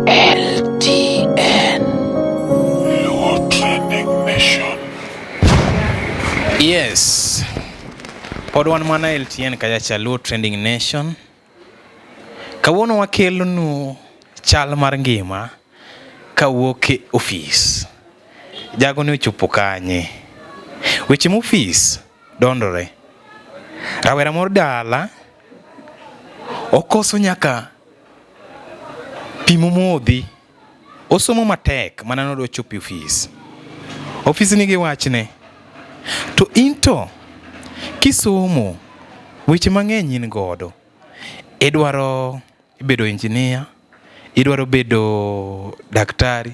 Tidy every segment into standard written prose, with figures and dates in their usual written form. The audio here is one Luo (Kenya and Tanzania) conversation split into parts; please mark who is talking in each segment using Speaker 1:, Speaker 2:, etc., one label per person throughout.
Speaker 1: LTN Luo Trending Nation. Yes. Pod wan mana LTN kaya Chal Luo Trending Nation. Kawuono wakelonu chal mar ngima kawuok e ofis. Jago ne ochopo kanye. Weche mofis dondore. Rawera mor dala okoso nyaka pimo modhi. Osomo matek mana nodo chopo ofis. Ofis nigi wachne. To into kisomo weche mang'eny in godo. Idwaro bedo engineer, idwaro bedo daktari,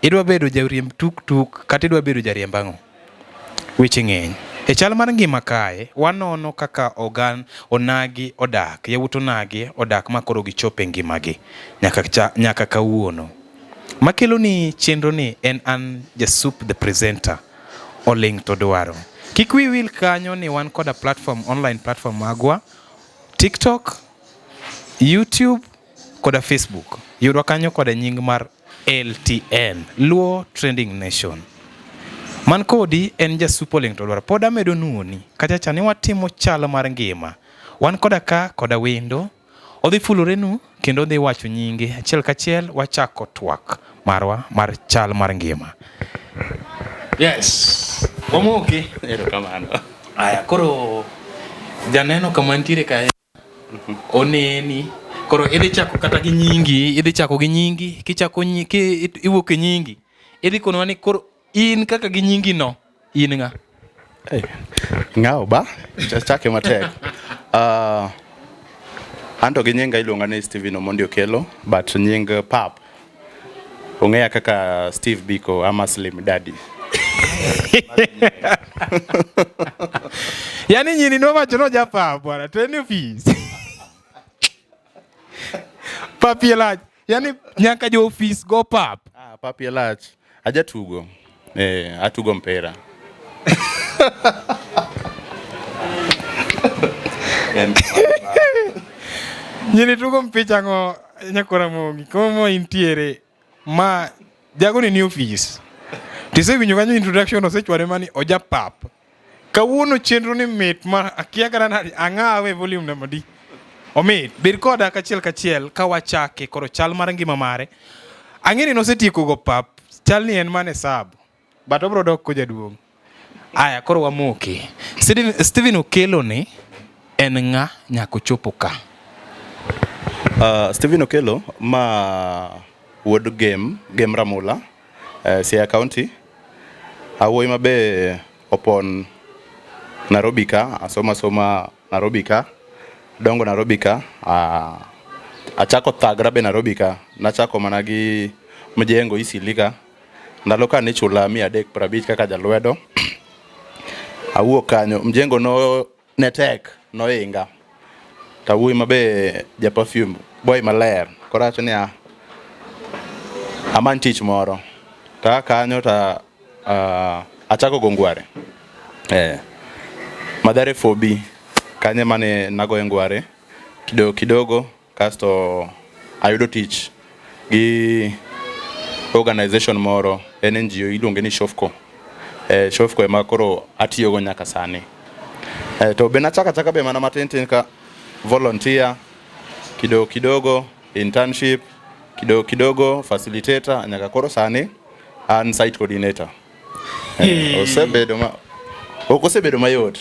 Speaker 1: idwaro bedo jariemb tuk kata idwaro bedo jariemb ang'o. Weche ng'eny. E chal mar ngima kae, wanono kaka onagi odak, yawuot onagi odak makoro gichopo e ngimagi nyaka kawuono. Makelo ni chenro ni en an Jasup the presenter oling to dwaro. Kik wi wil kanyo ni wan koda online platform magwa, TikTok, YouTube koda Facebook. Yudwa kanyo koda nying mar LTN Luo Trending Nation. Man kodi en Jasup oling to dwaro. Poda medo nuoni kata chani watimo chal mar ngima. Wan koda ka koda wendo odhi fulorenu kendo odhi wacho nyinge achiel kachiel wachako twak marwa mar chal mar ngima. Yes. Wamoki. Erokamano. Aya koro janeno kama ntiere kae. Oneni koro idhi chako kata gi nyingi, kichako iwuok e nyingi. Idhi kono ni koro in kaka gi nyingi no, in ng'a?
Speaker 2: Ng'ao ba? Chake matek. Anto gi nyinga iluonga ni Steven Omondi Okelo, but nying pap ong'eya kaka Steve Biko ama Slim Daddy.
Speaker 1: Yani nyini no wacho no japap bwana, to en ofis. Papi elach, yani nyaka jo ofis go pap.
Speaker 2: Papi elach, aja tugo. Atugo mpira.
Speaker 1: Nyini tugo mpicha ngo nyakora mongi, komo intiere ma jago ni ofis. Tise winyo kanyo introduction osechware mani oja pap. Kawuono chenro ni mit ma akia kara nadi ang'awe volume na madi. Omit, bir koda kachiel kawachake koro chal mar ngima mare. Ang'eni nosetieko go pap, chal ni en mane sab. But obro dok ko jaduong'. Aya koro wamoki. Steven Okelo ni en ng'a nyako chopo ka.
Speaker 2: Steven Okelo ma wuod game Ramula, Siaya County. Awuoyi mabe opon Nairobi ka, asoma Nairobi ka, dongo Nairobi ka, achako thagra be Nairobi ka, nachako mana gi mjengo Isilika. Ndalo ka ne chula 350 kaka jalwedo. Awuok kanyo, mjengo no netek, no inga. Tawuoyi mabe ja perfume, boy maler. Koracho ni aman tich moro. Ta kanyo ta achako gongware. Madhare fobi kanye mane nago ngware kidogo kasto ayudo tich gi organization moro NGO iluonge ni Shofco. Shofco ema koro atiyo go nyaka sani. To be nachaka be mana matin ka volunteer kidogo internship kidogo facilitator nyaka koro sani and site coordinator. Osebedo mayot.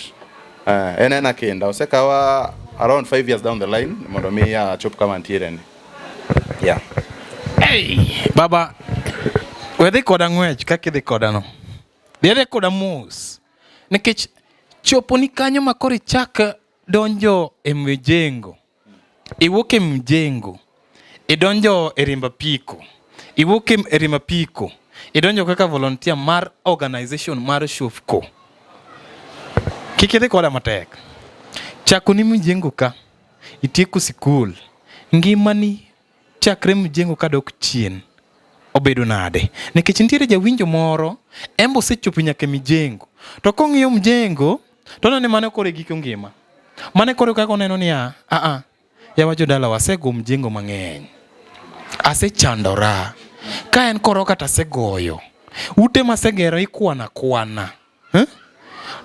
Speaker 2: Enena kenda osekawa around 5 years down the line mondo mi achop kama ntiere ni. Yeah.
Speaker 1: Hey, baba. Wedhi koda ng'wech kaka idhi koda no. Dere koda mos. Nikech chopo ni kanyo makoro ichak donjo e mjengo. Iwuok e mjengo. Idonjo e rimba piko. Iwuok e rimba piko. Idonjo kaka volunteer mar organization mar Shofco. Kikidhi koda matek. Chako ni mjengo ka. Itieko sikul. Ngimani chakre mjengo ka dok chien. Obedo nade. Nikech nitiere jawinjo moro embo sechopo nyaka mjengo. To kong'iyo mjengo to nene mane kore giko ngima. Mane kore kako neno ni yawa jodala wasego mjengo mang'eny. asechandora ka en koro kata asegoyo ute masegero ikwana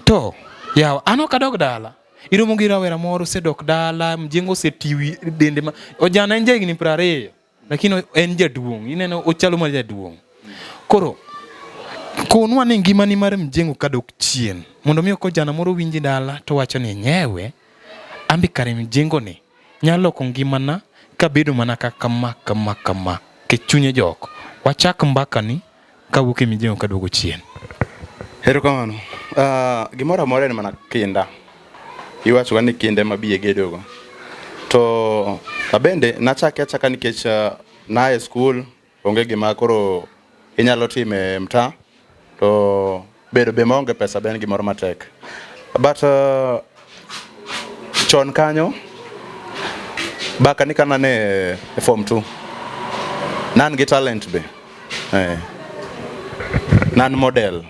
Speaker 1: to yawa an ok adog dala iromo gi rawera moro osedok dala mjengo osetiwi dende ojana en jahigni 20 lakini en jaduong' ineno ochalo mar jaduong' koro konwa ni ngimani mar mjengo kadok chien mondo mi ojana moro winji dala to wacho ni nyewe ambi kare mjengo ni nyalo loko ngimana kabedo mana kama ke chunye jok wachak mbaka ni kawuok e mjengo kaduogo chien.
Speaker 2: Erokamano. Gimoro amora en mana kinda. Iwacho ni kinde mabiye gedogo. To abende nachake achaka nikech na e school onge gima koro inyalo time mta to bedo be maonge pesa ben gimoro matek. But chon kanyo baka ni kana ne form 2 nan gi talent be nan model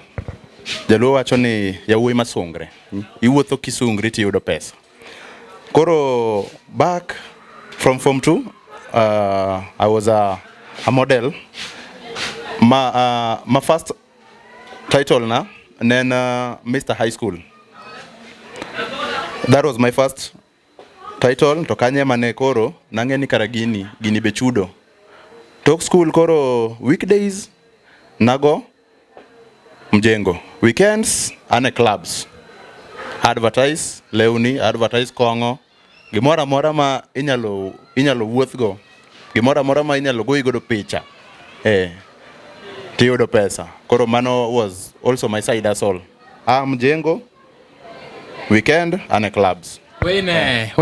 Speaker 2: jaluo wacho ni yawuoyi masungre iwuotho kisungri tiyudo pesa. Koro back from form 2 I was a model. My first title na then Mr. High School. That was my first title to kanye mane koro nangeni kara gini be chudo. Talk school koro weekdays nago mjengo, weekends ane clubs, advertise leuni, advertise kongo, gimora mora ma inyalo wuothgo, gimora mora ma inyalo goigodo picha tiyudo pesa. Koro mano was also my side hustle. Mjengo, weekend ane clubs.
Speaker 1: Weyne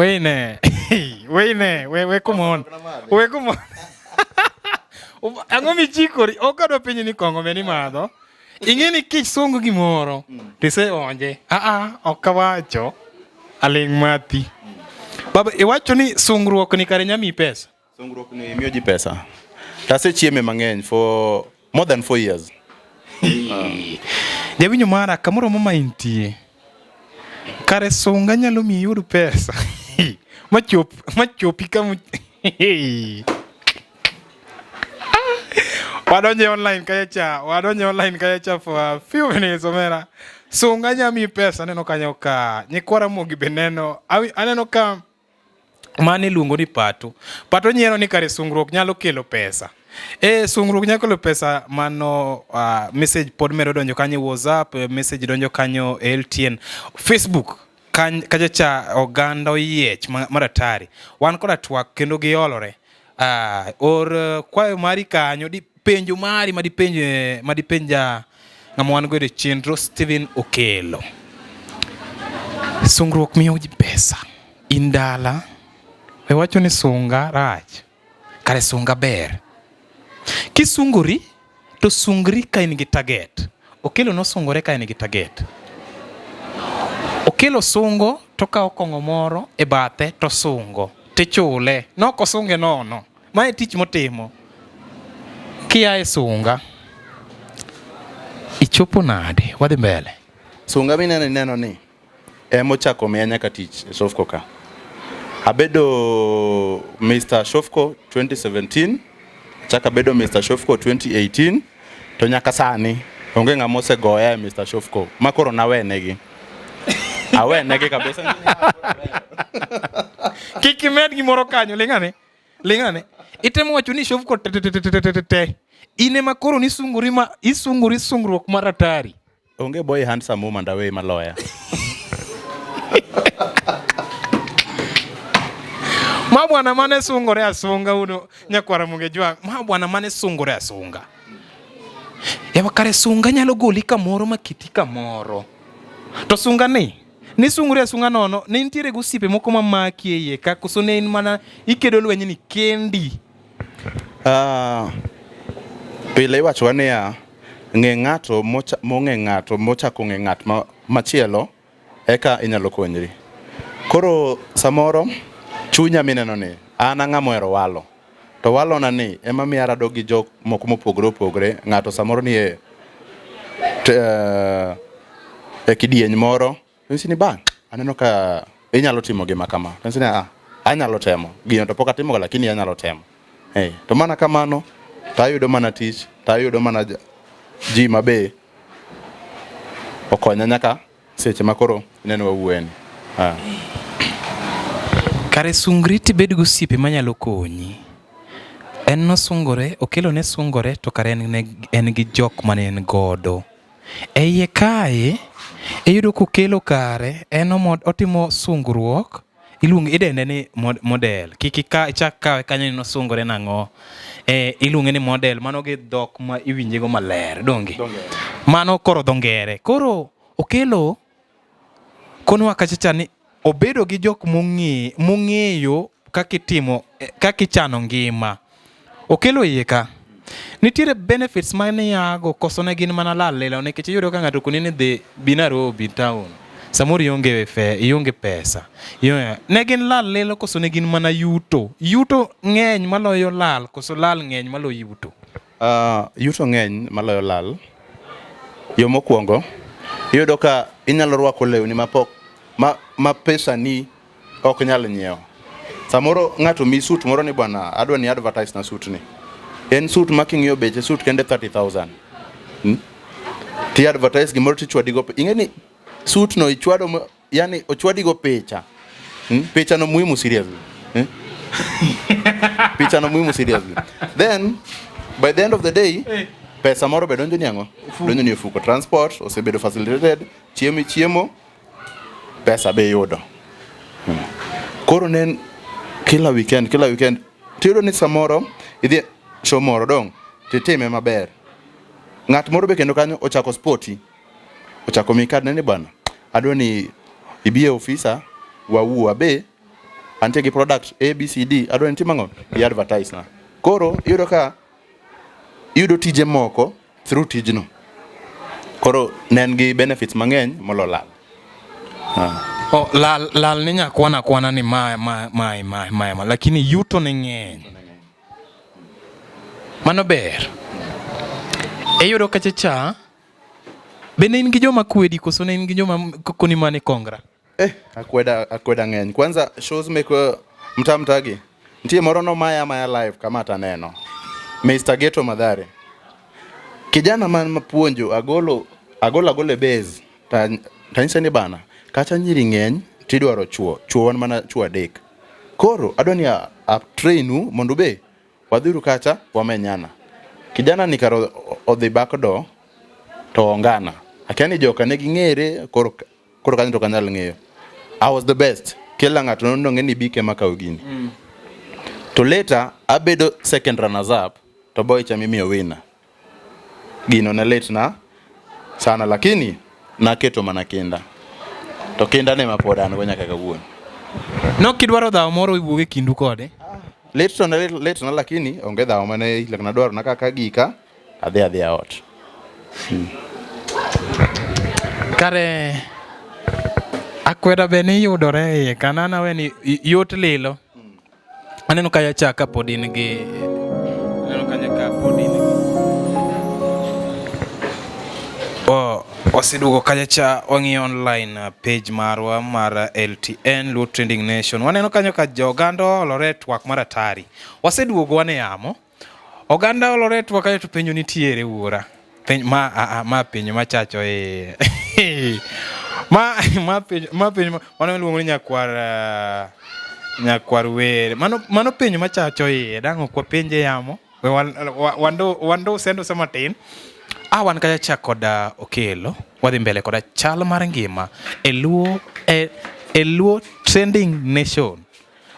Speaker 1: come on. Ang'o michikori okadwa penjo ni kongo meni madho ing'eni kich songo gimoro tise onje ok awacho aling' mathi baba iwacho ni sungruok ni kare nyami pesa.
Speaker 2: Sungruok ni miyo ji pesa. Tasechieme mang'eny for more than 4 years.
Speaker 1: Jawinjo mara kamoro mama intie kare sunga nyalo mi yud pesa machopi kama wadonje online kayacha for a few minutes omera sunga nyami pesa neno kanyo ka nyikwara mogi beneno aneno ka mane luongo ni pato nyiero ni kare sungruok nyalo kelo pesa sungruok nyalo kelo pesa mano message pod mero donjo kanyo WhatsApp message donjo kanyo LTN Facebook kacha oganda oyiech maratari wan koda twak kendo giolore or kwayo mari kanyo di penjo mari madipenja ng'ama wan godo chenro Steven Okelo. Sungruok miyo ji pesa indala wacho ni sunga rach kare sunga ber kisunguri to sungri ka in gi target. Okelo no sungore ka in gi target. Okelo sungo to ka okongo moro e bathe to sungo tichule noko sunge nono mae tich motimo kia e sunga ichopo nade wadhi mbele.
Speaker 2: Sunga mineno ni mochako miya nyaka tich e Shofko ka. Abedo Mr. Shofko 2017 chaka bedo Mr. Shofko 2018 to nyaka sani onge ng'ama osegoya Mr. Shofko makoro nawenegi kabisa.
Speaker 1: Kiki med gimoro kanyo lingane itemo wacho ni Shofko te ine makoro ni isunguri sungruok maratari
Speaker 2: onge boy handsome woman dawe maloya.
Speaker 1: Mabwana mane sungore asunga uno nyakwara munge jwang mabwana mane sungore asunga yawa kare sunga nyalo goli kamoro makiti kamoro to sunga ni sungore asunga nono ne ntiere gosipe moko mamaki iye ka koso ne mana ikedo lwenye ni kendi.
Speaker 2: Pile iwacho ni ng'e ng'ato mochako ng'e ng'at machielo eka inyalo konyri. Koro samoro chunya mineno ni an ang'amo ero walo to walo na ni ema miya rado gi jok moko mopogore ng'ato samoro ni e kidieny moro ni bang aneno ka inyalo timo gima kama anyalo temo gino to pok atimo lakini anyalo temo To mana kamano tayudo mana tich, tayudo mana ji mabe okonya nyaka seche makoro neno wawueni.
Speaker 1: Kare sungri tibed gosiepe manyalo konyi. En nosungore, okelo ne sungore to kare en gi jok mane en godo. Eiye kae, iyudo kokelo kare, en otimo sungruok, idende ni model. Kik ichak kawe kanyo ni nosungore nang'o. Iluonge ni model, mano gi dhok ma iwinjego maler, donge? Mano koro dho ngere. Koro okelo konwa kachacha ni obedo gi jok mong'eyo kaka ichano ngima. Okelo iye ka. Nitiere benefits mane yago koso ne gin mana lal lela nikech iyudo ka ng'ato koni ni dhi bi Nairobi town. Samoro ionge pesa. Ne gin lal lelo koso ne gin mana yuto. Yuto ng'eny maloyo lal koso lal ng'eny maloyo yuto.
Speaker 2: Yuto ng'eny maloyo lal. Yo mokwongo iyudo ka inyalo rwako lewni mapok ma pesa ni ok nyal nyiewo. Samoro ng'ato mi suit moro ni bwana adwa ni advertise na suit ni. En suit ma king'iyo beche suit kende 30,000. Ti advertise gimoro tichwadigo. Ing'eni suit no ichwado yani ochwadigo picha. Picha no muhimu seriously. Picha no muhimu seriously. Then by the end of the day pesa moro be donjo ni ang'o? Donjo ni fuko. Transport osebedo facilitated, chiemo pesa be yudo. Koro nen kila weekend tiyudo ni samoro idhi show moro dong titime maber. Ng'at moro be kendo kanyo ochako sporti, ochako mikad ni bwana adwa ni ibie ofisa wawuo be ante gi product ABCD adwa ni timang'o i advertise na. Koro iyudo ka iyudo tije moko through tijno. Koro nen gi benefits mang'eny molo lal.
Speaker 1: Lal ni nyakwana ni ma lakini yuto ni ng'eny. Mano ber. Iyudo kachacha bende in gi joma kwedi koso ne in gi joma koni mane kongra.
Speaker 2: Akweda ng'eny. Kwanza shows make mtamtagi. Ntie moro no maya live kama taneno. Mr. Geto Madhare. Kijana man mapuonjo agolo e base. Tanisa ni bana. Kacha nyiri ng'eny tidwaro chuo mana chuo adek. Koro adwani trainu mondo be wadhiru kacha wamenyana. Kijana ni karo odhi bakdo to ongana. Akiani joka ne ging'ere koro kanyo to kanyal ng'eyo. I was the best. Kila ng'ato nong'e ni Bike makao gini. To later abedo second runners up to boy cha mimi winner. Gino na late na sana lakini naketo mana kinda. To kinda ne mapoda an gonya kaka wuon.
Speaker 1: No kidwaro dhawo moro iwuoge kindu kode.
Speaker 2: Late na lakini onge dhawo mane lakini dwaro na kaka gika adhi ot.
Speaker 1: Kare akweda be ni yudore iye kanana we ni yot lilo. Aneno kaya chaka podin gi wasiduogo kacha wang'iyo online page marwa mar LTN Luo Trending Nation. Waneno kanyo ka joganda olore twak mar atari. Waseduogo wane yamo. Oganda olore twak kanyo to penjo nitiere wuora. Ma penjo machacho ma penjo mano luongo ni nyakwar were. Mano penjo machacho dang' ok wapenje yamo. Wando sendo samatin. Wan kaya chakoda okelo wadhi mbele koda chal mar ngima Luo Trending Nation.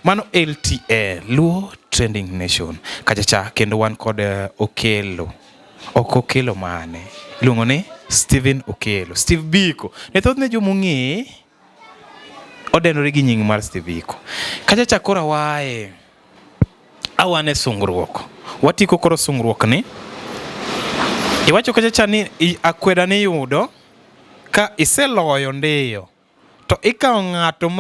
Speaker 1: Mano LTN Luo Trending Nation. Kachacha kendo wan kod okelo mane iluongo ni Steven Okelo, Steve Biko. Ne thothne jomong'e odenore gi nying mar Steve Biko. Kachacha kora awane sungruok. Watiko koro sungruok ni iwacho kachacha ni akweda ni yudo ka iseloyo ndiyo to ikawo ng'ato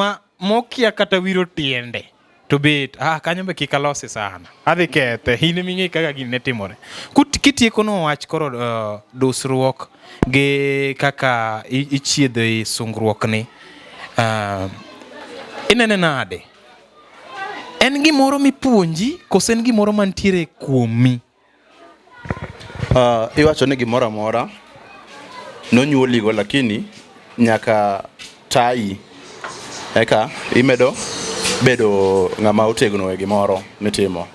Speaker 1: mokia kata wiro tiende to bet kanyo be kik alose sana adhi kethe in ming'e kaka gini ne timore. Kitieko no wach koro dusruok gi kaka ichiedho i sungruok ni inene nade En gimoro mipuonji koso en gimoro mantiere kuomi?
Speaker 2: Iwacho ni gimoro amora nonyuoligo, lakini nyaka tai eka imedo bedo ng'ama otegno e gimoro mitimo.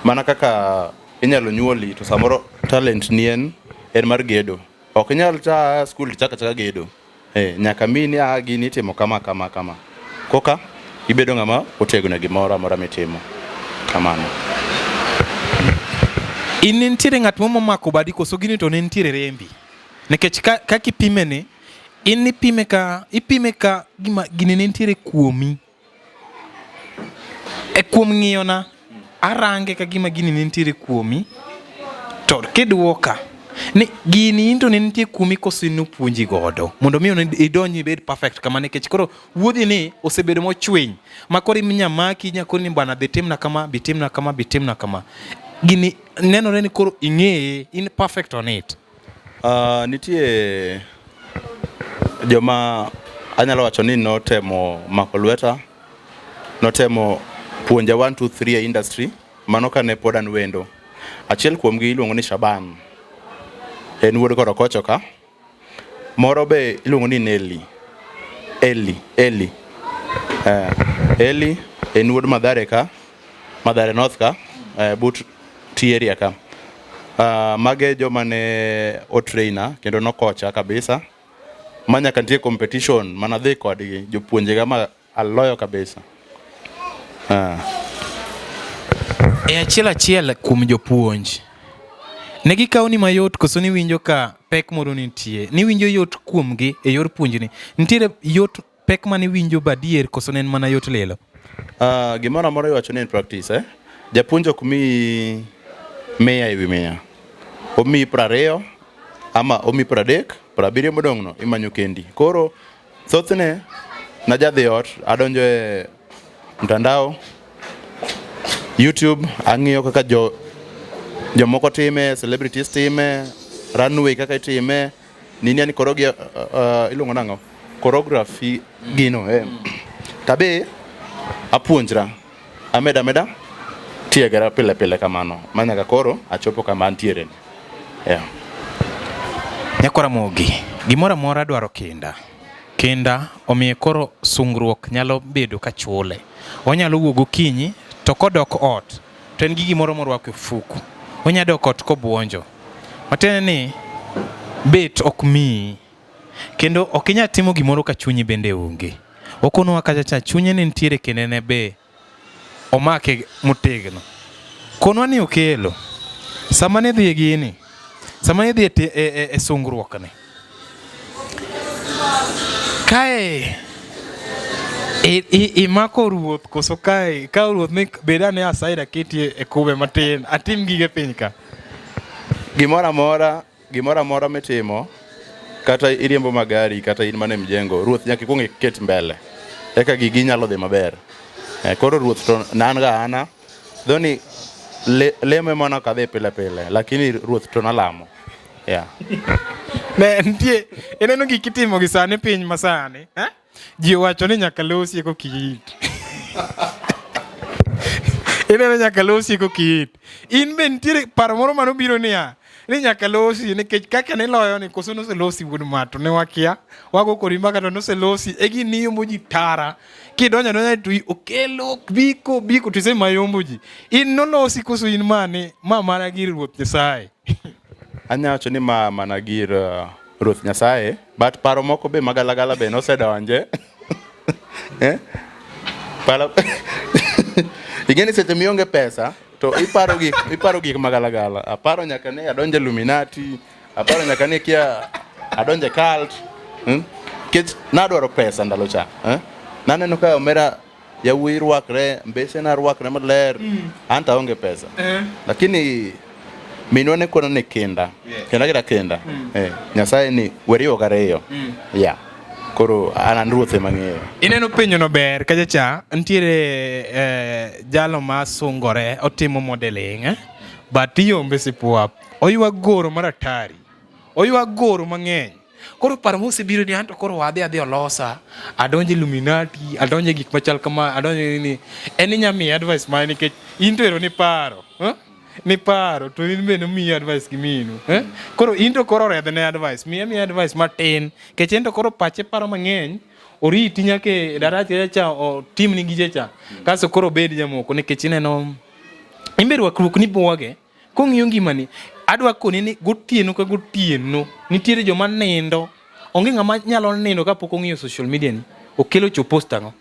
Speaker 2: Mana kaka inyalo nyuoli to samoro talent ni en mar gedo. Ok inyal ta skul chaka gedo. Nyaka mini gini itimo kama. Koka ibedo ng'ama otegno e gimoro amora mitimo. Kamano.
Speaker 1: In nitiere ng'at momako badi koso gini to ne nitiere rembi? Nikech ka kipime ni, in ipime ka gini ne nitiere kuomi. E kuom ng'iyona, arange ka gima gini ne nitiere kuomi, to kiduoka ni gini into ne nitie kuomi koso nopuonji godo mondo mi idonji ibed perfect kama, nikech koro wuodhi ni osebedo mochwiny makoro iminyamaki nyakoro ni bana bitimna kama. Gini nenore ni koro ing'eye, in perfect on it.
Speaker 2: Nitie joma anyalo wacho ni notemo mako lweta, notemo puonja 1 2 3 e industry mano kane pod an wendo. Achiel kuom gi iluongo ni Shaban, en wuod Korokocho ka. Moro be iluongo ni Nelly. Eli en wuod Madhare ka, Madhare North ka, but Tieria ka. Mage joma ne o trainer kendo nokocha kabisa. Manyaka nitie competition manadhi kodgi jopuonje ga aloyo kabisa.
Speaker 1: Achiel kuom jopuonj, ne gikawo ni mayot koso ni winjo ka pek moro nitie? Ni winjo yot kuomgi e yor puonjni? Nitiere yot pek mane winjo badier koso ne en mana yot lelo?
Speaker 2: Gimoro amora iwacho ni en practice. Japuonj ok mi 100 ewi 100. Omi 20 ama omi 30, 70 modong' no imanyo kendi. Koro thothne najadhi ot, adonjo e mtandao YouTube, ang'iyo kaka jomoko time, celebrities time, runway kaka itime, nini yani iluongo nang'o? Choreography gino. Tabe apuonjra, ameda tiegera pile kamano. Manyaka koro achopo kama antiere.
Speaker 1: Nyakora mogi, gimoro amora dwaro kenda omiye koro sungruok nyalo bedo ka chule. Onyalo wuok gokinyi to kodok ot to en gi gimoro morwako e fuku. Onya dok ot kobuonjo. Matiende ni bet ok mi, kendo ok inya timo gimoro ka chunyi bende onge. Okono wakacha chunye ne nitiere kende ne be omake motegno. Konwa ni okelo sama ne dhi gini, sama ne dhi e sungruok ne, kae imako ruoth koso kae ka ruoth ne bedane asaida ketie e kube matin atim gige piny ka?
Speaker 2: Gimoro amora mitimo, kata iriembo magari kata in mane mjengo, ruoth nyaka ikuong iket mbele eka gigi nyalo dhi maber. Koro ruoth to nan ga ana dhoni lemo mana kadhi pile lakini ruoth to nalamo.
Speaker 1: Ne nitie eneno gik itimo gi sani piny masani, ji wacho ni nyaka losi ko kiit. Ineno nyaka losi ko kiit. In be nitiere paro moro mano biro ni nyaka losi, nikech kaka ne loyo ni koso noselosi wuod mato ne wakia wago kori mbaka to noselosi e gini yombo ji tara kidonja to okelo biko to ise mayombo ji. In nolosi koso in mane mana gir ruoth Nyasaye?
Speaker 2: Anya wacho ni mana gir ruoth Nyasaye, but paro moko be magalagala be nosedonje. Igeni seche mionge pesa to iparo gik magalagala. Aparo nyaka ne adonje Illuminati, aparo nyaka ne kia adonje cult. Kech nadwaro pesa ndalo cha. Naneno ka omera yawuoyi rwakre, mbese na rwakre maler, anta onge pesa. Lakini minwa ne kono ne kenda. Kenda. Nyasaye ni weriyo gareyo. Koro anan ruothe mang'eyo.
Speaker 1: Ineno penyo no ber kachacha nitiere jalo ma sungore otimo modeling, but yombe sipuap. Oywa goro maratari. Oywa goro mang'eny. Koro paro mosebiro ni anto koro adhi olosa, adonje Illuminati, adonje gik machal kama, adonje ni en nyami advice ma nikech into ero ni paro, ni paro to in be mi advice gi minu, koro into koro redhe ne advice, mi advice matin, kech ento koro pache paro mang'eny, oriti nyake darache cha o tim ni gije cha, kaso koro bed jamoko nikech ineno imbe rwakruok ni buoge, kong'iyo ngimani adwa koni ni gotieno ka gotieno nitiere joma nindo, onge ng'ama nyalo nindo kapok ong'iyo social media ni okelo cho post ang'o,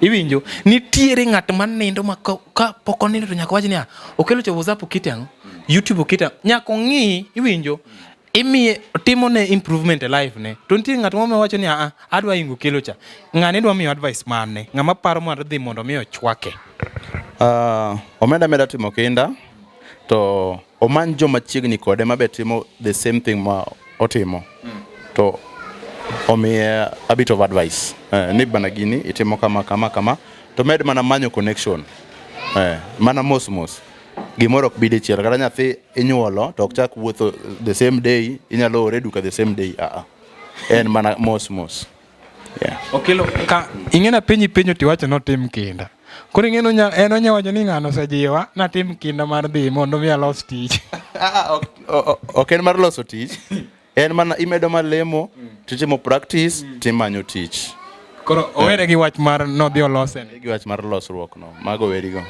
Speaker 1: iwinjo nitiere ng'at ma nindo ma ka pok onindo to nyaka wach ni okelo cho WhatsApp okite ang'o, YouTube okite nyaka ong'i, iwinjo imiye timo ne improvement e life ne, to nitiere ng'at ma wacho ni adwa ingo kelo cha, ng'ani dwa miyo advice mane, ng'ama paro mar dhi mondo mi ochwake.
Speaker 2: Omeda timo kinda to omany joma chiegni kode mabe timo the same thing ma otimo, to omiye a bit of advice, ni bana gini itimo kama to med mana manyo connection, mana mos gimoro ok bide chiel, kata nyathi inyuolo to ok chak wuotho the same day, inyalo ore duka the same day, en mana mos.
Speaker 1: Okelo ka ing'ena penjo tiwacho notim kinda, koro ing'eno en onyawacho ni ng'ano osejiwa natim kinda mar dhi mondo mi alos tich.
Speaker 2: Ok en mar loso tich, en mana imedo malemo, titimo practice, timanyo tich.
Speaker 1: Koro owere gi wach mar nodhi olose
Speaker 2: gi wach mar losruok no, mago werigo.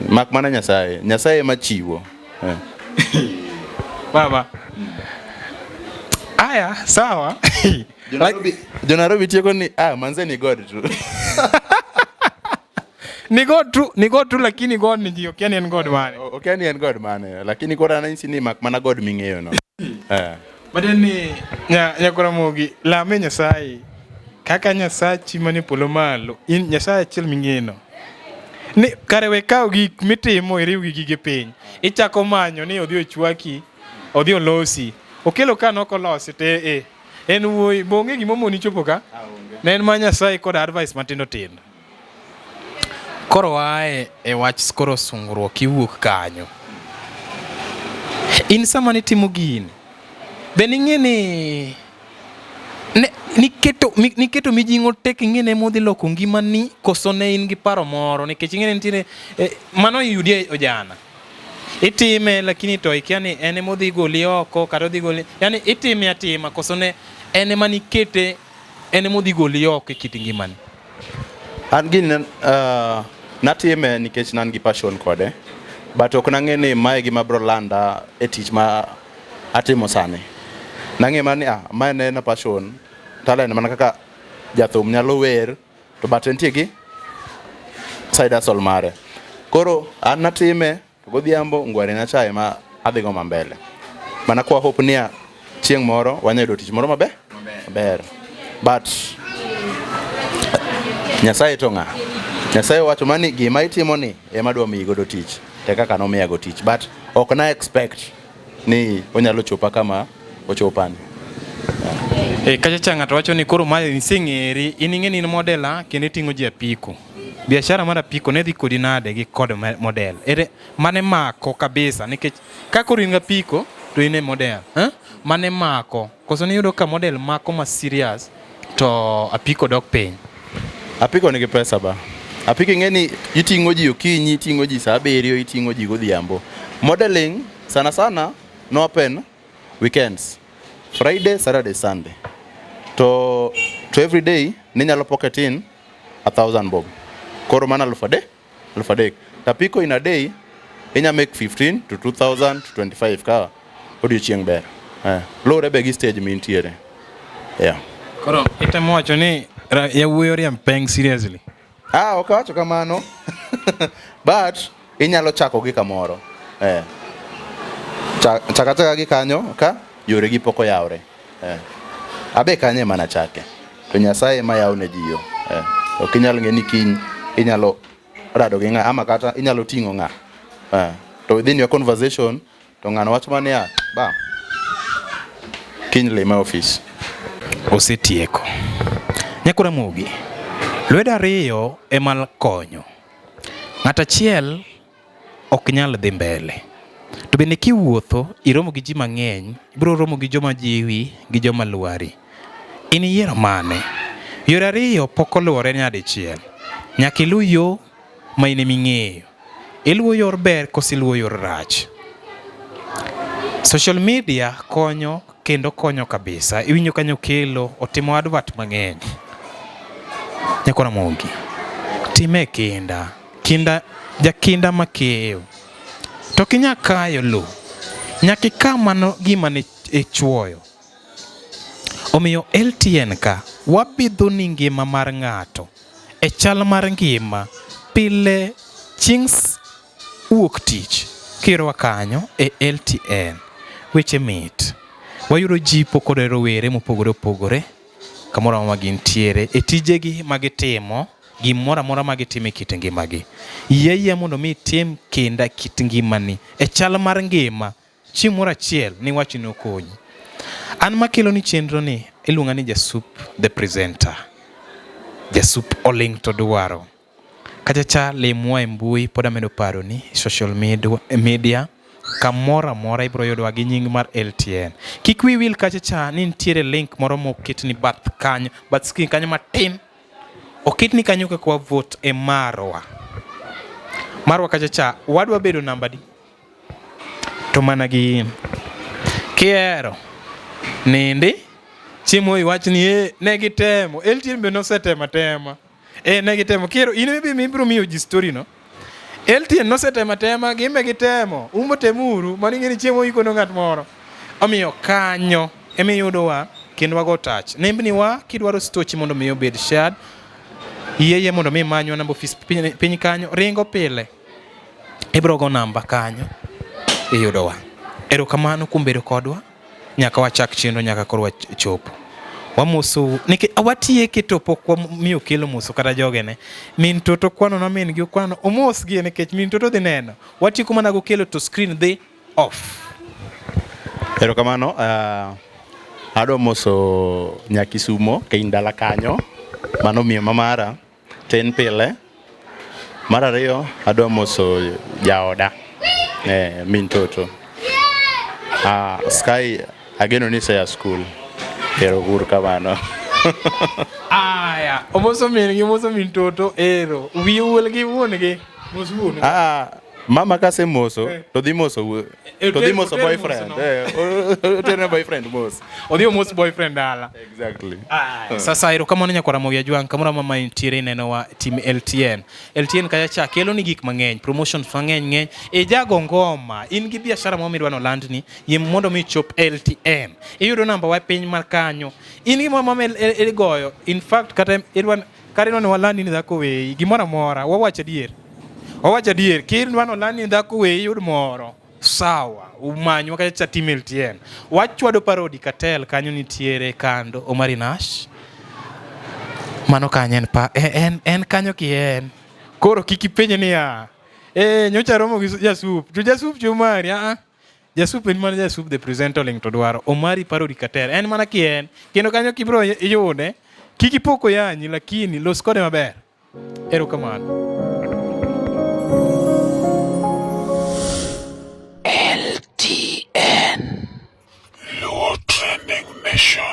Speaker 2: Mak mana Nyasaye ema chiwo.
Speaker 1: Baba. Aya, sawa.
Speaker 2: Jonarobi tieko ni manze ni God tu.
Speaker 1: Ni God tu lakini God ni ji, okiani en God mane.
Speaker 2: Okiani en God mane, lakini kora ananyisi ni mak mana God ming'eyo no.
Speaker 1: Badeni nyakora mogi lame Nyasaye kaka Nyasachi mani polo malo, in Nyasaye achiel ming'eno. Ni kare we kawo gik mitimo iriw gi gige piny, ichako manyo ni odhi ochwaki, odhi olosi, okelo ka nokolosi te en wuoyi bonge gimomoni chopo ka, ne en ma Nyasaye kod advice matindo tindo. Koro wae e wach koro sungruok iwuok kanyo, in sama nitimo gini be ning'eni niketo mijing'o tek ing'ene modhi loko ngimani, koso ne in gi paro moro, nikech ing'ene nitiere mano yudi ojana itime lakini to ikia ni ene modhi goli oko kata odhi goli, yani itime atima koso ne ene manikete ene modhi goli oko e kit ngimani.
Speaker 2: An gini natime nikech nan gi passion kode, but ok nang'e ni mae gima bro landa e tich ma atimo sani. Nang'e mani mae ne na passion, talent mana kaka jathum nyalo wer, to but entie gi side hustle mare. Koro an natime godhiambo ngware na chae ma adhi go mbele. Mana kwa hope ni chieng' moro wanyayudo tich moro maber. But Nyasaye to ng'a? Nyasaye wacho mani gima itimo ni ema dwa miyi godo tich, te kaka nomiya go tich, but ok na expect ni onyalo chopa kama ochopani.
Speaker 1: Kacha ng'ato wacho ni koro mae niseng'eri, in ing'eni in model kendo iting'o ji apiko. Biashara mar apiko ne dhi kodi nade gi kod model? Mane mako kabisa, nikech ka koro in apiko to in e model. Mane mako? Koso ni yudo ka model mako ma serious to apiko dok piny.
Speaker 2: Apiko nigi pesa ba. Apiko ing'eni iting'o ji okinyi, iting'o ji saa 7, iting'o ji godhiambo. Modeling sana no open weekends. Friday, Saturday, Sunday. To every day ninyalo pocket in 1,000 bob. Koro mana 1,000. Tapiko in a day inya make 15 to 2,000 to 25 ka odiochieng' ber. Lore be gi stage mintiere.
Speaker 1: Koro itemo wacho ni yawuoyo riemb peng seriously.
Speaker 2: Ok wacho kamano. But inyalo chako gi kamoro. Chaka gi kanyo ka yore gi poko yawre. Abe kanye mana chake. To Nyasaye ma yaw ne jiyo. Ok inyalo ng'e ni kiny inyalo rado gi ng'a ama kata inyalo ting'o ng'a. To within your conversation to ng'ano wacho mani ba kiny lima office.
Speaker 1: Osetieko. Nyakura mogi. Lwedo ariyo emal konyo. Ng'at achiel ok nyal dhi mbele. To bende kiwuotho iromo gi ji mang'eny, ibiro romo gi joma jiwi gi joma lwari. In yiero mane? Yore ariyo pok oluwore nyadichiel. Nyaka iluw yo ma in eming'eyo. Iluwo yor ber koso iluwo yor rach. Social media konyo kendo konyo kabisa. Iwinjo kanyo kelo otimo advert mang'eny. Nyakona Mogi, time jakinda makeyo. To kinya kayo lo, nyaka ika mano gima ne ichwoyo. Omiyo LTN ka wapidho ni ngima mar ng'ato e chal mar ngima pile chieng' wuok tich kirowa kanyo e LTN. Weche mit. Wayudo jipo kod rowere mopogore opogore kamoro ma gintiere e tijegi magitimo, gimoro amora magitimo e kit ngimagi. Yie mondo mi tim kinda kit ngimani e chal mar ngima chieng' moro achiel ni wach ni okonyi. An makelo ni chenro ni iluonga ni Jasup the presenter. Jasup oling to dwaro. Kachacha limwa e mbui pod amedo paro ni social media kamora mora ibro yudwa gi nying mar LTN. Kik wi wil kachacha ni nitiere link moro moket ni bath kanyo, bath screen kanyo matin. Oket ni kanyo kaka vote e marwa. Marwa kachacha wadwa bedo namba di. To mana gi kiero nindi chiemo iwach ni negitemo LTN be nosetema tema. Negitemo kiero in be mibro miyo ji story no. LTN nosetema tema gimbe gitemo umbo temuru maningeni chiemo ikono ng'at moro. Omiyo kanyo emiyudo wa kendo wago touch. Nembni wa kidwaro stochi mondo miyo bed shared. Yeye mondo mi manyo namba office piny kanyo ringo pile. Ibro go namba kanyo iyudo wa. Erokamano kuom bedo kodwa. Nyaka wachak chenro nyaka korwa chopo. Wamuso nike awatie ketopo kwa miyo kelo muso kata jogene min toto kwano na min gi kwano omos gi nikech min toto dhi neno wati kuma na go kelo to screen dhi off.
Speaker 2: Erokamano adwa moso Nyakisumo keindala kanyo mano miyo mamara ten pile. Mar ariyo adwa moso jaoda min toto Sky ageno ni saya school. Ero gur kamano.
Speaker 1: Aya, omoso min toto ero. Wi uol gi wuon gi. Mos wuon.
Speaker 2: Mama kase moso to dhi moso boyfriend. Tena boyfriend mos.
Speaker 1: Odhi mos boyfriend dala.
Speaker 2: Exactly.
Speaker 1: Sasa erokamano nyakora Mogi Ajwang' kamoro mama intiere neno wa team LTN. LTN kacha kelo ni gik mang'eny, promotions mang'eny e jago ngoma. In gi biashara mo midwano land ni yim mondo mi chop LTN. Iyudo namba wa piny mar kanyo. In gi mama goyo. In fact kata idwan karino ni walandi ni dhako weyi gimoro amora wawacho adier. Owacha dier, kirwano lani dhako we yud moro. Sawa, umanyo kacha team LTN. Wachwado parodi katel kanyo nitiere kando Omari Nash. Mano kanyo en kanyo kien. Koro kiki penye ni ya. Nyocha romo gi Jasup. To Jasup chumari Jasup en mana Jasup the presenter link to dwaro. Omari parodi katel. En mana kien. Kendo kanyo kibro yude. Kiki poko yanyi lakini los kode maber. Erokamano.
Speaker 3: LTN Luo Trending Mission.